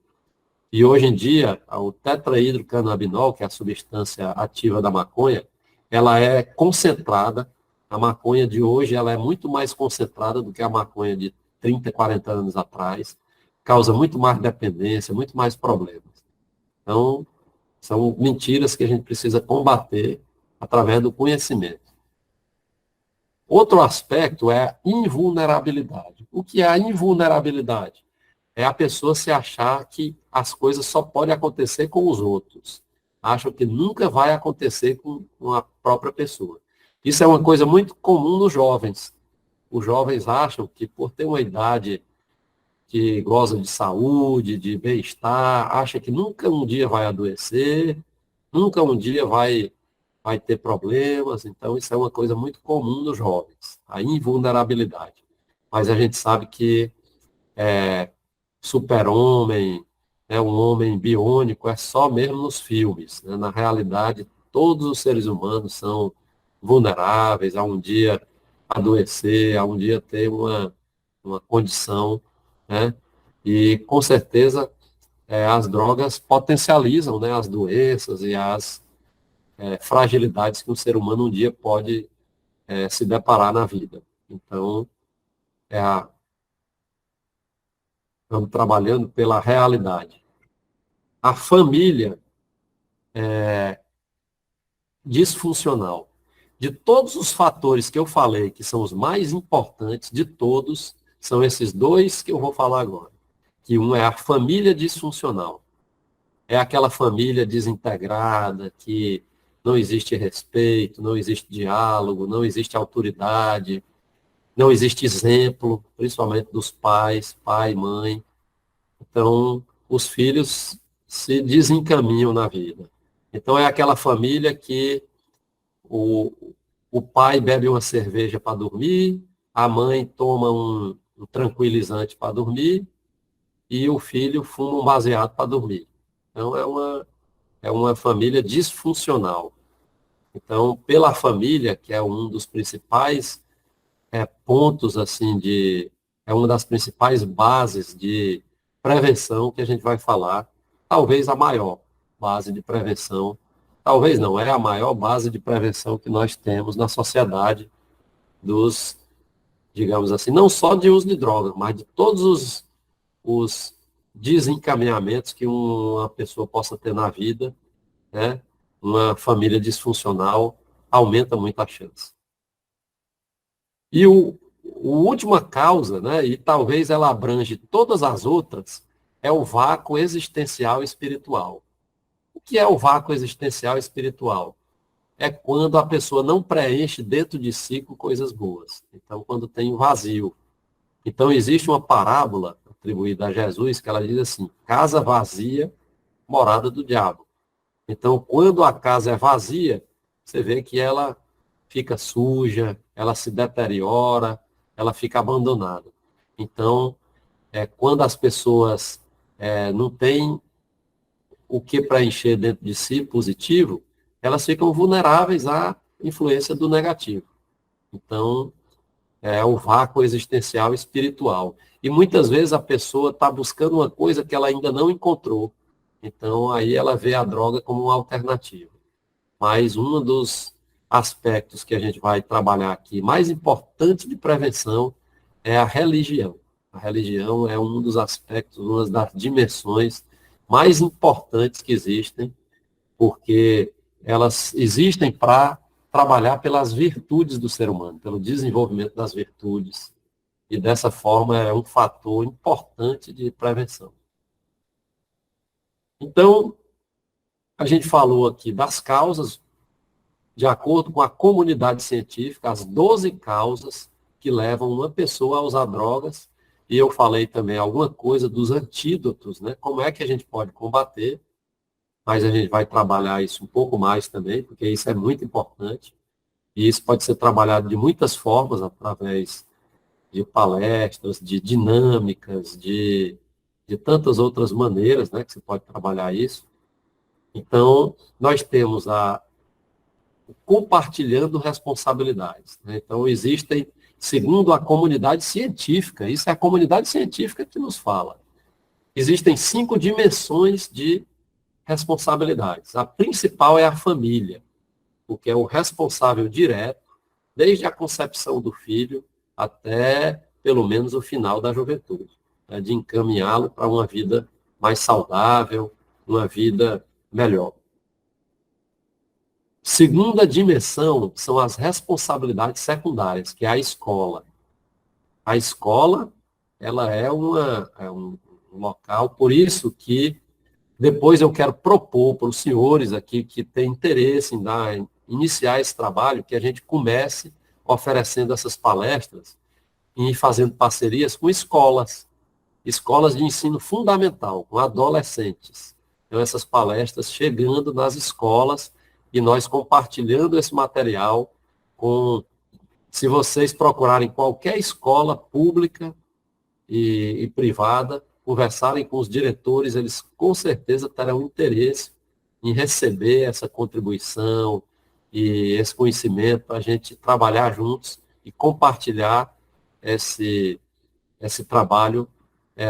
Speaker 3: E hoje em dia, o tetrahidrocannabinol, que é a substância ativa da maconha, ela é concentrada. A maconha de hoje ela é muito mais concentrada do que a maconha de 30, 40 anos atrás. Causa muito mais dependência, muito mais problemas. Então, são mentiras que a gente precisa combater através do conhecimento. Outro aspecto é a invulnerabilidade. O que é a invulnerabilidade? É a pessoa se achar que as coisas só podem acontecer com os outros. Acham que nunca vai acontecer com a própria pessoa. Isso é uma coisa muito comum nos jovens. Os jovens acham que por ter uma idade que goza de saúde, de bem-estar, acha que nunca um dia vai adoecer, nunca um dia vai ter problemas. Então, isso é uma coisa muito comum nos jovens, a invulnerabilidade. Mas a gente sabe que super-homem, um homem biônico, é só mesmo nos filmes. Né? Na realidade, todos os seres humanos são vulneráveis a um dia adoecer, a um dia ter uma condição, né? E, com certeza, as drogas potencializam, né, as doenças e as fragilidades que um ser humano um dia pode se deparar na vida. Então, é a estamos trabalhando pela realidade. A família disfuncional. De todos os fatores que eu falei, que são os mais importantes de todos, são esses dois que eu vou falar agora. Que um é a família disfuncional. É aquela família desintegrada, que não existe respeito, não existe diálogo, não existe autoridade, não existe exemplo, principalmente dos pais, pai, mãe. Então, os filhos se desencaminham na vida. Então, é aquela família que o, o pai bebe uma cerveja para dormir, a mãe toma um tranquilizante para dormir e o filho fuma um baseado para dormir. Então, é uma família disfuncional. Então, pela família, que é um dos principais pontos, assim, é uma das principais bases de prevenção que a gente vai falar, talvez a maior base de prevenção, talvez não, é a maior base de prevenção que nós temos na sociedade dos, digamos assim, não só de uso de drogas, mas de todos os desencaminhamentos que uma pessoa possa ter na vida, né? Uma família disfuncional aumenta muito a chance. E a última causa, né, e talvez ela abrange todas as outras, é o vácuo existencial espiritual. O que é o vácuo existencial espiritual? É quando a pessoa não preenche dentro de si com coisas boas. Então, quando tem um vazio. Então, existe uma parábola atribuída a Jesus que ela diz assim: casa vazia, morada do diabo. Então, quando a casa é vazia, você vê que ela fica suja, ela se deteriora, ela fica abandonada. Então, quando as pessoas não têm o que preencher dentro de si positivo, elas ficam vulneráveis à influência do negativo. Então, é o vácuo existencial espiritual. E muitas vezes a pessoa está buscando uma coisa que ela ainda não encontrou. Então, aí ela vê a droga como uma alternativa. Mas um dos aspectos que a gente vai trabalhar aqui, mais importante de prevenção, é a religião. A religião é um dos aspectos, uma das dimensões mais importantes que existem, porque elas existem para trabalhar pelas virtudes do ser humano, pelo desenvolvimento das virtudes. E dessa forma é um fator importante de prevenção. Então, a gente falou aqui das causas, de acordo com a comunidade científica, as 12 causas que levam uma pessoa a usar drogas, e eu falei também alguma coisa dos antídotos, né? Como é que a gente pode combater, mas a gente vai trabalhar isso um pouco mais também, porque isso é muito importante, e isso pode ser trabalhado de muitas formas, através de palestras, de dinâmicas, de tantas outras maneiras, né, que você pode trabalhar isso. Então, nós temos compartilhando responsabilidades. Né? Então, existem, segundo a comunidade científica, isso é a comunidade científica que nos fala, existem 5 dimensões de responsabilidades. A principal é a família, porque é o responsável direto, desde a concepção do filho até, pelo menos, o final da juventude, né, de encaminhá-lo para uma vida mais saudável, uma vida melhor. Segunda dimensão são as responsabilidades secundárias, que é a escola. A escola, ela é um local, por isso que depois eu quero propor para os senhores aqui que têm interesse em iniciar esse trabalho, que a gente comece oferecendo essas palestras e fazendo parcerias com escolas de ensino fundamental, com adolescentes. Então, essas palestras chegando nas escolas e nós compartilhando esse material se vocês procurarem qualquer escola pública e privada, conversarem com os diretores, eles com certeza terão interesse em receber essa contribuição e esse conhecimento para a gente trabalhar juntos e compartilhar esse trabalho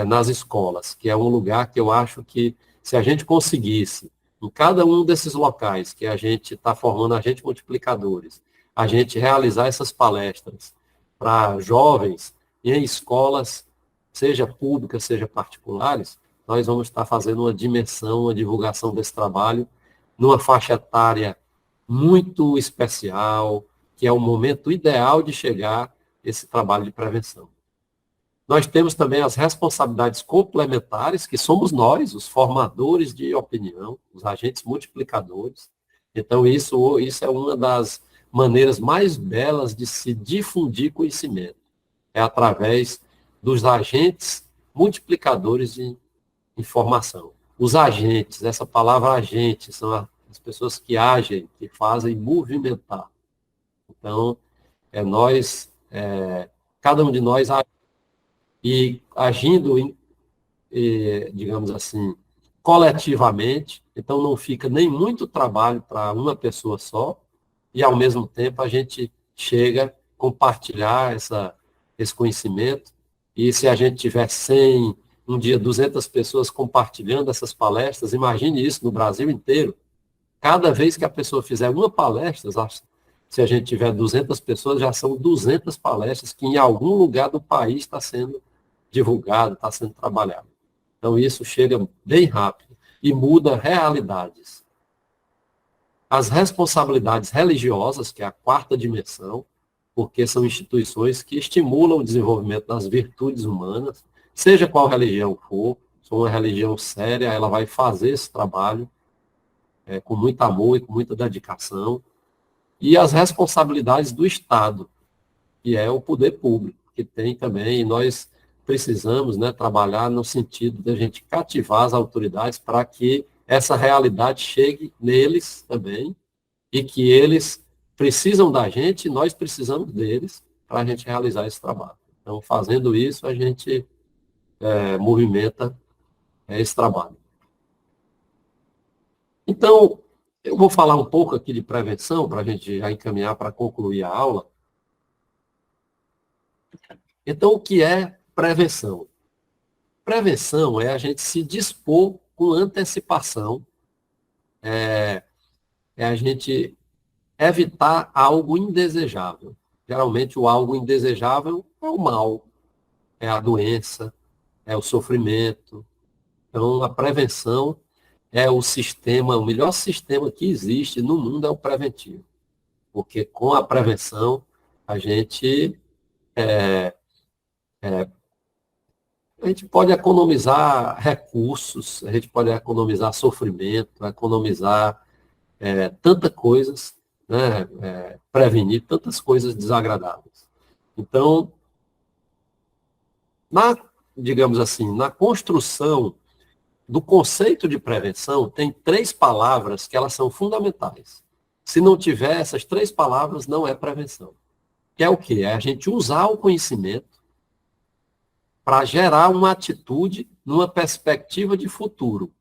Speaker 3: nas escolas, que é um lugar que eu acho que, se a gente conseguisse, em cada um desses locais que a gente está formando agentes multiplicadores, a gente realizar essas palestras para jovens e em escolas, seja públicas, seja particulares, nós vamos estar fazendo uma dimensão, uma divulgação desse trabalho numa faixa etária muito especial, que é o momento ideal de chegar esse trabalho de prevenção. Nós temos também as responsabilidades complementares, que somos nós, os formadores de opinião, os agentes multiplicadores. Então, isso é uma das maneiras mais belas de se difundir conhecimento. É através dos agentes multiplicadores de informação. Os agentes, essa palavra agente, são as pessoas que agem, que fazem movimentar. Então, cada um de nós e agindo, digamos assim, coletivamente, então não fica nem muito trabalho para uma pessoa só, e ao mesmo tempo a gente chega a compartilhar esse conhecimento, e se a gente tiver 100, um dia 200 pessoas compartilhando essas palestras, imagine isso no Brasil inteiro. Cada vez que a pessoa fizer uma palestra, se a gente tiver 200 pessoas, já são 200 palestras que em algum lugar do país está sendo divulgado, está sendo trabalhado. Então, isso chega bem rápido e muda realidades. As responsabilidades religiosas, que é a 4ª dimensão, porque são instituições que estimulam o desenvolvimento das virtudes humanas, seja qual religião for, se for uma religião séria, ela vai fazer esse trabalho com muito amor e com muita dedicação. E as responsabilidades do Estado, que é o poder público, que tem também, e nós precisamos, né, trabalhar no sentido de a gente cativar as autoridades para que essa realidade chegue neles também, e que eles precisam da gente e nós precisamos deles para a gente realizar esse trabalho. Então, fazendo isso, a gente movimenta esse trabalho. Então, eu vou falar um pouco aqui de prevenção, para a gente já encaminhar para concluir a aula. Então, o que é prevenção? Prevenção é a gente se dispor com antecipação, é a gente evitar algo indesejável. Geralmente, o algo indesejável é o mal, é a doença, é o sofrimento. Então, a prevenção é o melhor sistema que existe no mundo é o preventivo. Porque com a prevenção, a gente pode economizar recursos, a gente pode economizar sofrimento, economizar tantas coisas, né, prevenir tantas coisas desagradáveis. Então, digamos assim, na construção do conceito de prevenção, tem 3 palavras que elas são fundamentais. Se não tiver essas 3 palavras, não é prevenção. Que é o quê? É a gente usar o conhecimento para gerar uma atitude numa perspectiva de futuro.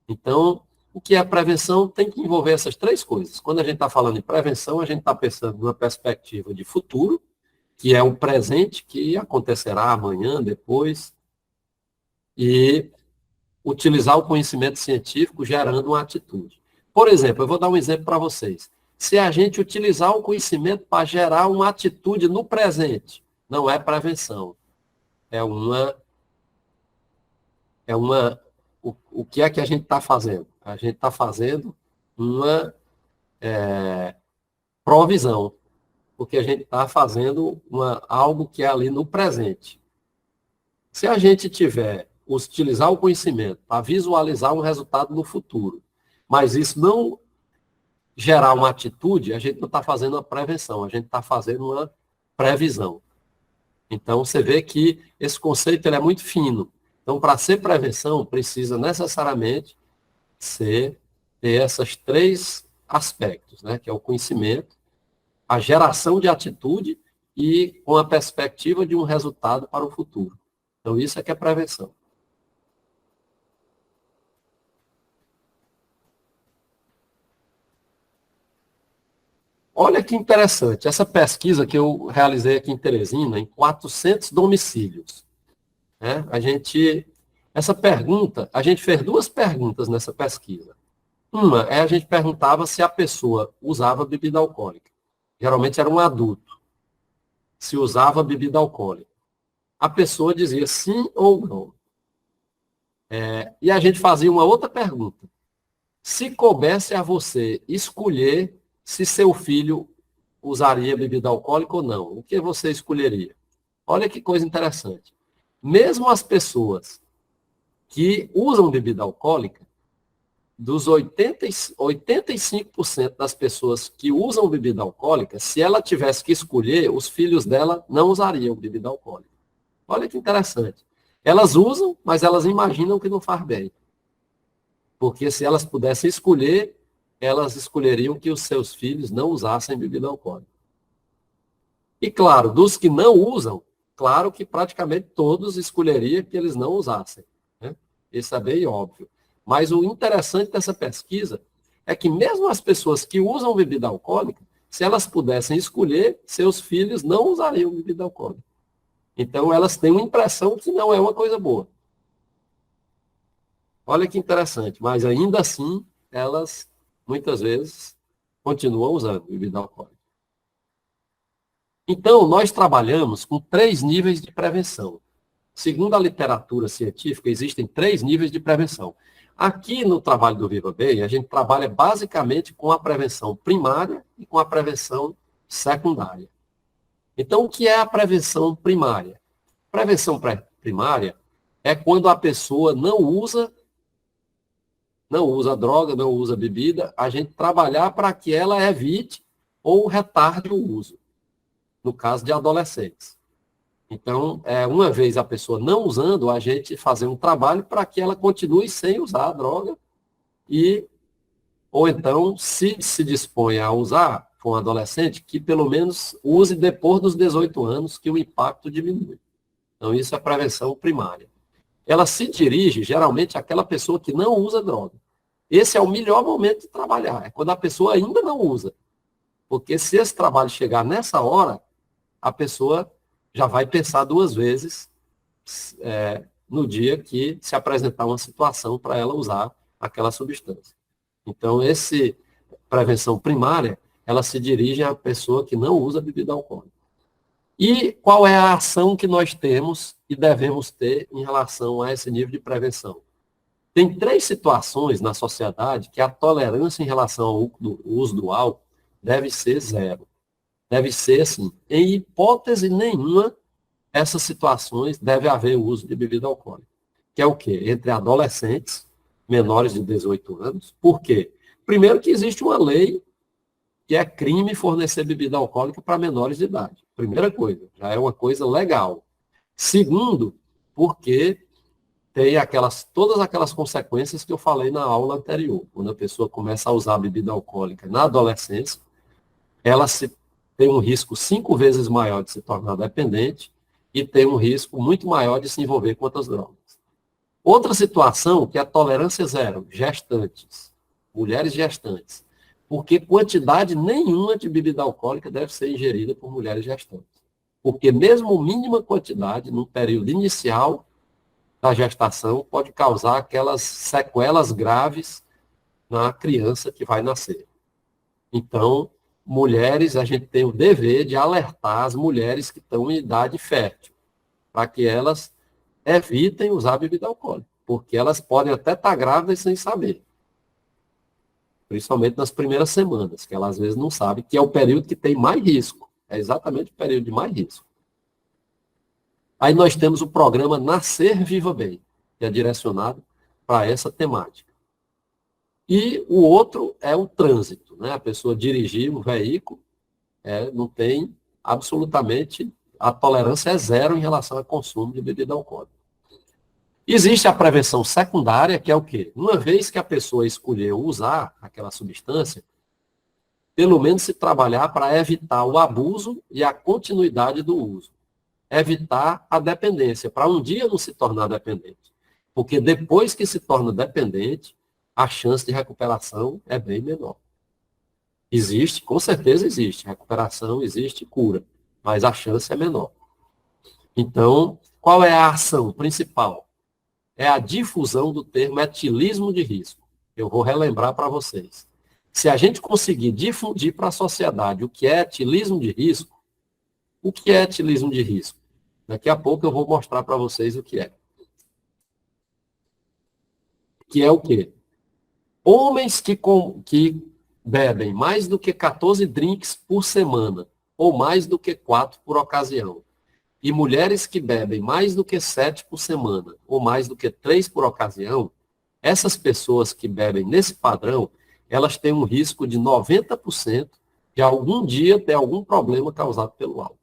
Speaker 3: Então, o que é prevenção tem que envolver essas 3 coisas. Quando a gente está falando em prevenção, a gente está pensando numa perspectiva de futuro, que é o presente, que acontecerá amanhã, depois, e utilizar o conhecimento científico gerando uma atitude. Por exemplo, eu vou dar um exemplo para vocês. Se a gente utilizar o conhecimento para gerar uma atitude no presente, não é prevenção. O que é que a gente está fazendo? A gente está fazendo uma provisão, porque a gente está fazendo algo que é ali no presente. Se a gente utilizar o conhecimento para visualizar um resultado no futuro, mas isso não gerar uma atitude, a gente não está fazendo uma prevenção, a gente está fazendo uma previsão. Então, você vê que esse conceito ele é muito fino. Então, para ser prevenção, precisa necessariamente ter esses três aspectos, né? Que é o conhecimento, a geração de atitude e com a perspectiva de um resultado para o futuro. Então, isso é que é prevenção. Olha que interessante, essa pesquisa que eu realizei aqui em Teresina, em 400 domicílios. Né? A gente fez duas perguntas nessa pesquisa. Uma a gente perguntava se a pessoa usava bebida alcoólica. Geralmente era um adulto. Se usava bebida alcoólica. A pessoa dizia sim ou não. E a gente fazia uma outra pergunta. Se coubesse a você escolher se seu filho usaria bebida alcoólica ou não, o que você escolheria? Olha que coisa interessante. Mesmo as pessoas que usam bebida alcoólica, dos 85% das pessoas que usam bebida alcoólica, se ela tivesse que escolher, os filhos dela não usariam bebida alcoólica. Olha que interessante. Elas usam, mas elas imaginam que não faz bem. Porque se elas pudessem escolher, elas escolheriam que os seus filhos não usassem bebida alcoólica. E claro, dos que não usam, claro que praticamente todos escolheriam que eles não usassem. Né? Isso é bem óbvio. Mas o interessante dessa pesquisa é que mesmo as pessoas que usam bebida alcoólica, se elas pudessem escolher, seus filhos não usariam bebida alcoólica. Então elas têm uma impressão que não é uma coisa boa. Olha que interessante, mas ainda assim, elas muitas vezes continuam usando bebida alcoólica. Então, nós trabalhamos com 3 níveis de prevenção. Segundo a literatura científica, existem 3 níveis de prevenção. Aqui no trabalho do Viva Bem, a gente trabalha basicamente com a prevenção primária e com a prevenção secundária. Então, o que é a prevenção primária? Prevenção primária é quando a pessoa não usa droga, não usa bebida, a gente trabalhar para que ela evite ou retarde o uso, no caso de adolescentes. Então, uma vez a pessoa não usando, a gente fazer um trabalho para que ela continue sem usar a droga ou então, se dispõe a usar, for um adolescente, que pelo menos use depois dos 18 anos, que o impacto diminui. Então, isso é prevenção primária. Ela se dirige, geralmente, àquela pessoa que não usa droga. Esse é o melhor momento de trabalhar, é quando a pessoa ainda não usa. Porque se esse trabalho chegar nessa hora, a pessoa já vai pensar 2 vezes no dia que se apresentar uma situação para ela usar aquela substância. Então, prevenção primária, ela se dirige à pessoa que não usa bebida alcoólica. E qual é a ação que nós temos e devemos ter em relação a esse nível de prevenção? Tem 3 situações na sociedade que a tolerância em relação ao uso do álcool deve ser 0. Deve ser assim, em hipótese nenhuma, essas situações deve haver o uso de bebida alcoólica. Que é o quê? Entre adolescentes, menores de 18 anos. Por quê? Primeiro que existe uma lei que é crime fornecer bebida alcoólica para menores de idade. Primeira coisa, já é uma coisa legal. Segundo, porque tem todas aquelas consequências que eu falei na aula anterior. Quando a pessoa começa a usar bebida alcoólica na adolescência, ela tem um risco 5 vezes maior de se tornar dependente e tem um risco muito maior de se envolver com outras drogas. Outra situação que é a tolerância 0, gestantes, mulheres gestantes. Porque quantidade nenhuma de bebida alcoólica deve ser ingerida por mulheres gestantes. Porque mesmo mínima quantidade, no período inicial da gestação pode causar aquelas sequelas graves na criança que vai nascer. Então, mulheres, a gente tem o dever de alertar as mulheres que estão em idade fértil, para que elas evitem usar bebida alcoólica, porque elas podem até estar grávidas sem saber. Principalmente nas primeiras semanas, que elas às vezes não sabem, que é o período que tem mais risco. É exatamente o período de mais risco. Aí nós temos o programa Nascer Viva Bem, que é direcionado para essa temática. E o outro é o trânsito, né? A pessoa dirigir um veículo, não tem absolutamente, a tolerância é zero em relação ao consumo de bebida alcoólica. Existe a prevenção secundária, que é o quê? Uma vez que a pessoa escolheu usar aquela substância, pelo menos se trabalhar para evitar o abuso e a continuidade do uso. Evitar a dependência, para um dia não se tornar dependente. Porque depois que se torna dependente, a chance de recuperação é bem menor. Existe, com certeza existe. Recuperação existe, cura. Mas a chance é menor. Então, qual é a ação principal? É a difusão do termo etilismo de risco. Eu vou relembrar para vocês. Se a gente conseguir difundir para a sociedade o que é etilismo de risco, o que é etilismo de risco? Daqui a pouco eu vou mostrar para vocês o que é. Que é o quê? Homens que bebem mais do que 14 drinks por semana, ou mais do que 4 por ocasião, e mulheres que bebem mais do que 7 por semana, ou mais do que 3 por ocasião, essas pessoas que bebem nesse padrão, elas têm um risco de 90% de algum dia ter algum problema causado pelo álcool.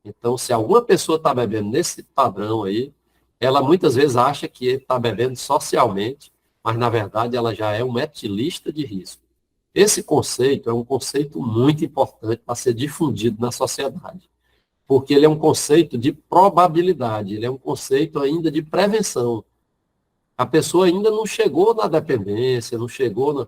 Speaker 3: Então, se alguma pessoa está bebendo nesse padrão aí, ela muitas vezes acha que está bebendo socialmente, mas na verdade ela já é um etilista de risco. Esse conceito é um conceito muito importante para ser difundido na sociedade, porque ele é um conceito de probabilidade, ele é um conceito ainda de prevenção. A pessoa ainda não chegou na dependência, não chegou na...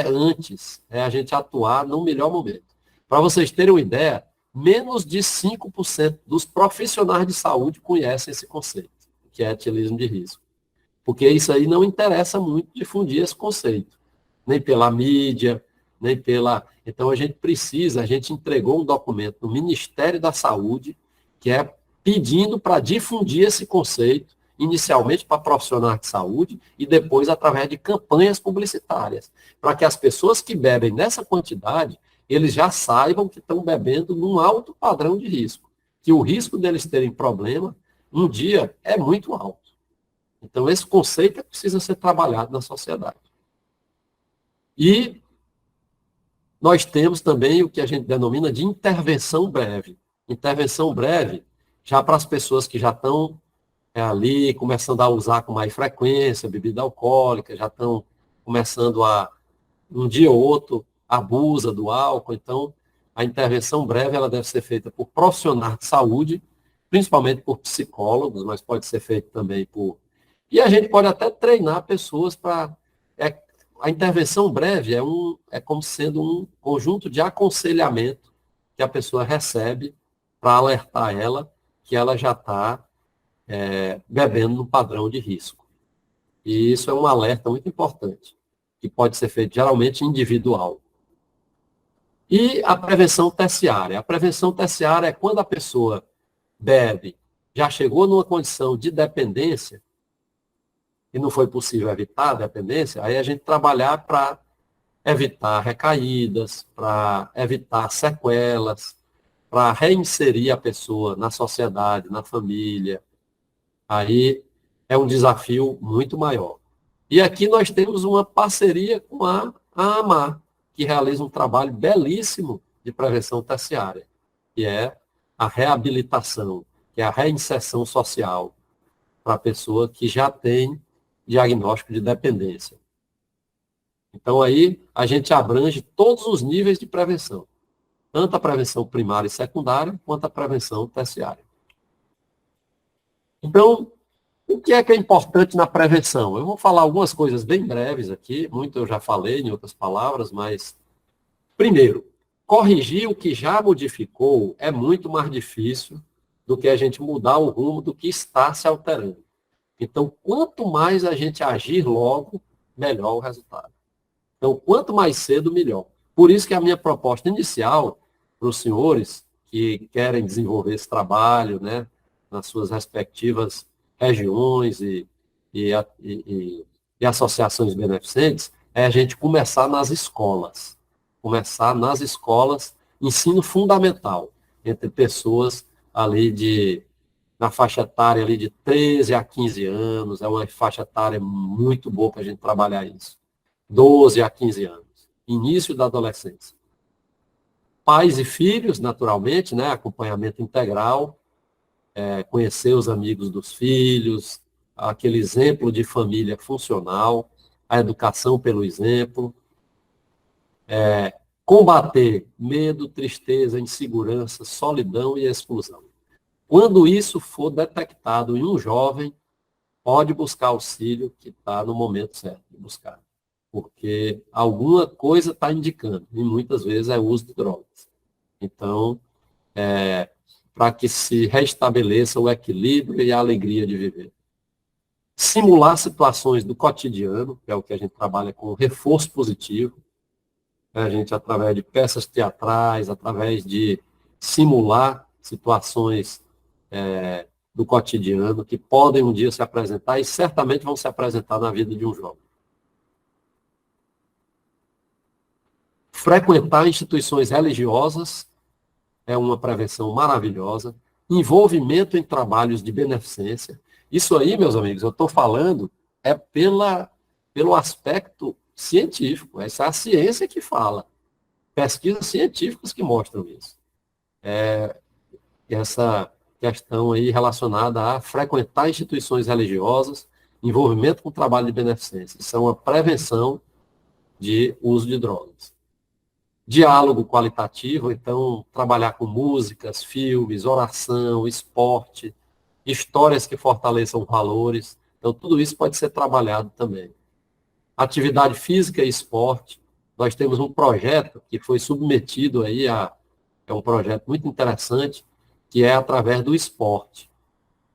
Speaker 3: antes, é a gente atuar no melhor momento. Para vocês terem uma ideia, menos de 5% dos profissionais de saúde conhecem esse conceito, que é etilismo de risco. Porque isso aí não interessa muito difundir esse conceito, nem pela mídia, nem pela... Então a gente entregou um documento no Ministério da Saúde, que é pedindo para difundir esse conceito, inicialmente para profissionais de saúde e depois através de campanhas publicitárias, para que as pessoas que bebem nessa quantidade, eles já saibam que estão bebendo num alto padrão de risco, que o risco deles terem problema um dia é muito alto. Então, esse conceito precisa ser trabalhado na sociedade. E nós temos também o que a gente denomina de intervenção breve. Intervenção breve, já para as pessoas que já estão ali começando a usar com mais frequência bebida alcoólica, já estão começando a, um dia ou outro, abusa do álcool. Então, a intervenção breve ela deve ser feita por profissionais de saúde, principalmente por psicólogos, mas pode ser feito também por... E a gente pode até treinar pessoas para... A intervenção breve é como sendo um conjunto de aconselhamento que a pessoa recebe para alertar ela que ela já está bebendo no padrão de risco. E isso é um alerta muito importante, que pode ser feito geralmente individual. E a prevenção terciária. A prevenção terciária é quando a pessoa bebe, já chegou numa condição de dependência, e não foi possível evitar a dependência, aí a gente trabalhar para evitar recaídas, para evitar sequelas, para reinserir a pessoa na sociedade, na família. Aí é um desafio muito maior. E aqui nós temos uma parceria com a AMAR, que realiza um trabalho belíssimo de prevenção terciária, que é a reabilitação, que é a reinserção social para a pessoa que já tem diagnóstico de dependência. Então, aí, a gente abrange todos os níveis de prevenção, tanto a prevenção primária e secundária, quanto a prevenção terciária. Então, o que é importante na prevenção? Eu vou falar algumas coisas bem breves aqui, muito eu já falei em outras palavras, mas, primeiro, corrigir o que já modificou é muito mais difícil do que a gente mudar o rumo do que está se alterando. Então, quanto mais a gente agir logo, melhor o resultado. Então, quanto mais cedo, melhor. Por isso que a minha proposta inicial para os senhores que querem desenvolver esse trabalho, né, nas suas respectivas regiões e associações beneficentes, é a gente começar nas escolas. Começar nas escolas, ensino fundamental, entre pessoas ali na faixa etária ali de 13 a 15 anos, é uma faixa etária muito boa para a gente trabalhar isso. 12 a 15 anos, início da adolescência. Pais e filhos, naturalmente, né, acompanhamento integral, conhecer os amigos dos filhos, aquele exemplo de família funcional, a educação pelo exemplo, combater medo, tristeza, insegurança, solidão e exclusão. Quando isso for detectado em um jovem, pode buscar auxílio que está no momento certo de buscar. Porque alguma coisa está indicando, e muitas vezes é o uso de drogas. Então, para que se restabeleça o equilíbrio e a alegria de viver. Simular situações do cotidiano, que é o que a gente trabalha com reforço positivo, a gente, através de peças teatrais, através de simular situações do cotidiano, que podem um dia se apresentar e certamente vão se apresentar na vida de um jovem. Frequentar instituições religiosas é uma prevenção maravilhosa. Envolvimento em trabalhos de beneficência. Isso aí, meus amigos, eu estou falando pelo aspecto científico. Essa é a ciência que fala. Pesquisas científicas que mostram isso. Essa questão aí relacionada a frequentar instituições religiosas, envolvimento com o trabalho de beneficência. Isso é uma prevenção de uso de drogas. Diálogo qualitativo, então, trabalhar com músicas, filmes, oração, esporte, histórias que fortaleçam valores. Então, tudo isso pode ser trabalhado também. Atividade física e esporte. Nós temos um projeto que foi submetido aí é um projeto muito interessante, que é através do esporte.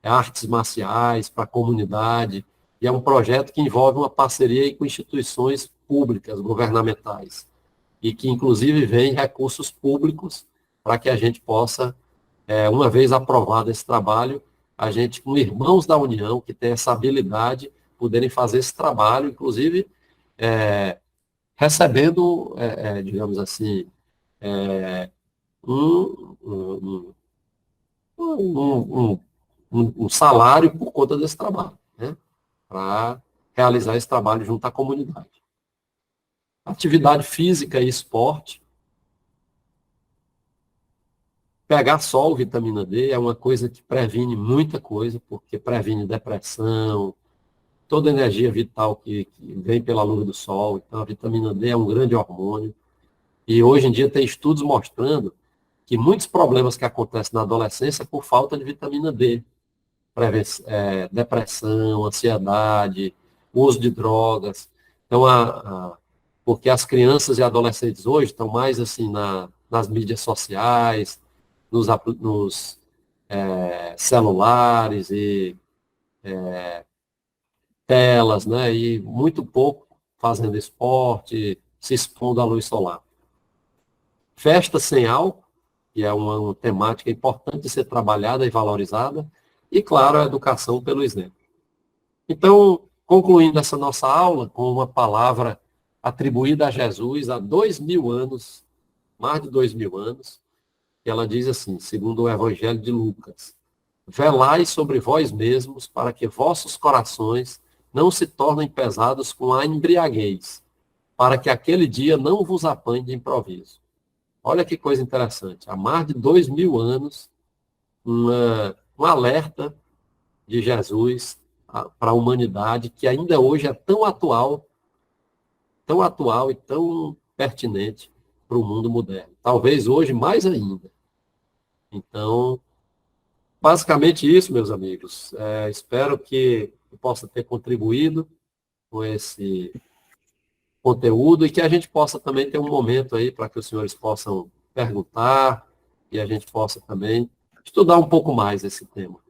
Speaker 3: Artes marciais para a comunidade, e é um projeto que envolve uma parceria aí com instituições públicas, governamentais, e que, inclusive, vem recursos públicos para que a gente possa, uma vez aprovado esse trabalho, a gente, com irmãos da União, que tem essa habilidade, poderem fazer esse trabalho, inclusive, recebendo, digamos assim, um salário por conta desse trabalho, né? Para realizar esse trabalho junto à comunidade. Atividade física e esporte. Pegar sol, vitamina D, é uma coisa que previne muita coisa, porque previne depressão, toda a energia vital que vem pela luz do sol. Então, a vitamina D é um grande hormônio. E hoje em dia tem estudos mostrando que muitos problemas que acontecem na adolescência é por falta de vitamina D. Depressão, ansiedade, uso de drogas. Então, porque as crianças e adolescentes hoje estão mais assim nas mídias sociais, nos celulares e telas, né? E muito pouco fazendo esporte, se expondo à luz solar. Festa sem álcool, que é uma temática importante de ser trabalhada e valorizada, e, claro, a educação pelo exemplo. Então, concluindo essa nossa aula com uma palavra atribuída a Jesus há 2000 anos, mais de 2000 anos, que ela diz assim, segundo o Evangelho de Lucas: velai sobre vós mesmos, para que vossos corações não se tornem pesados com a embriaguez, para que aquele dia não vos apanhe de improviso. Olha que coisa interessante. Há mais de 2000 anos, um alerta de Jesus para a humanidade, que ainda hoje é tão atual e tão pertinente para o mundo moderno. Talvez hoje mais ainda. Então, basicamente isso, meus amigos. Espero que eu possa ter contribuído com esse conteúdo e que a gente possa também ter um momento aí para que os senhores possam perguntar e a gente possa também estudar um pouco mais esse tema.